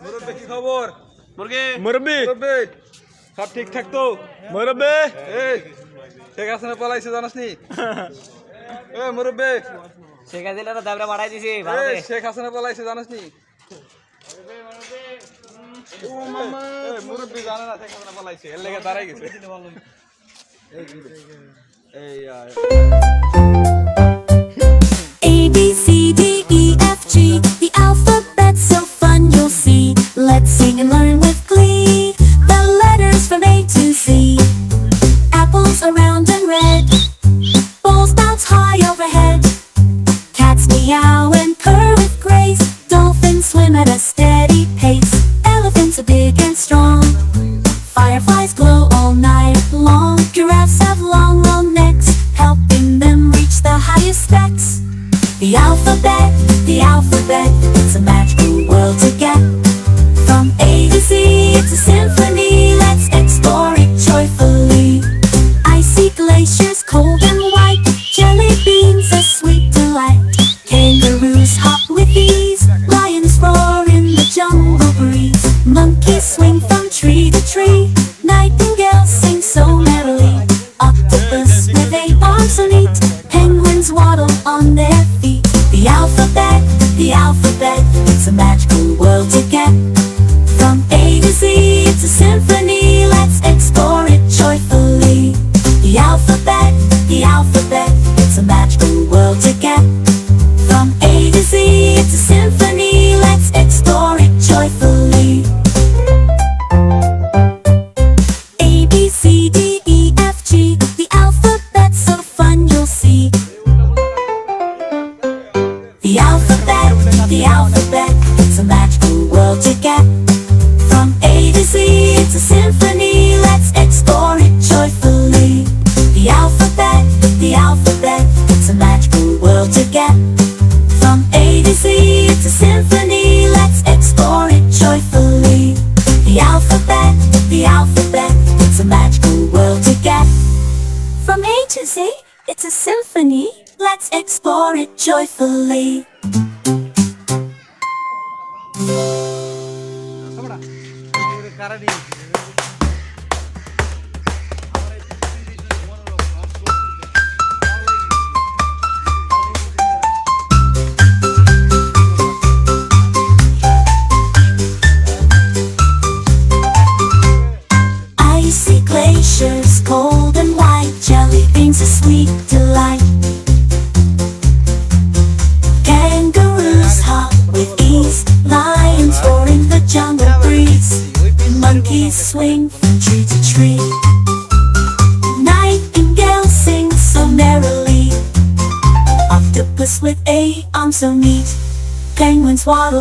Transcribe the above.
মুরব্বি কি খবর? মুরব্বি সব ঠিকঠাক তো? মুরব্বি এই শেখ হাসিনা পলাইছে জানাস নি? মুরব্বি শেখ হাসিনার দাবরা বাড়াই দিছি শেখ হাসিনা পলাইছে জানাস নি? মুরব্বি জানে না শেখ হাসিনা পলাইছে, এর লেগে দাঁড়াই গেছে। A B C D E F G, the alphabet so fun you'll see. Let's sing and learn with glee. The letters from A to Z. Apples are round and red. Bowls bounce high overhead. Cats meow and purr with grace. Dolphins swim at a steady pace. Elephants are big and strong. Fireflies glow all night long. Giraffes have long, long necks, helping them reach the highest specks. The alphabet, it's a magical world to get. From A to Z, it's a symphony, let's explore it joyfully. Icy glaciers, cold and white, jelly beans, a sweet delight. Kangaroos hop with ease, lions roar in the jungle breeze. Monkeys swing from tree to tree, nightingales sing so merrily. Octopus with 8 arms so neat, penguins waddle on their feet. The alphabet, it's a magical world to get. From A to Z, it's a symphony, let's explore it joyfully. The alphabet, it's a magical world to get. From A to Z, it's a symphony, let's explore it joyfully. A B C D E F G, the alphabet so fun you'll see. The alphabet, it's a magical world to get. From A to Z, it's a symphony, let's explore it joyfully. The alphabet, it's a magical world to get. From A to Z, it's a symphony, let's explore it joyfully. The alphabet, it's a magical world to get. From A to Z, it's a symphony, let's explore it joyfully. Icy glaciers, cold and white, jelly beans a sweet delight. Kangaroos hop with ease, lions roar in the jungle breeze. Monkeys swing from tree to tree, nightingales sing so merrily. Octopus with 8 arms so neat, penguins waddle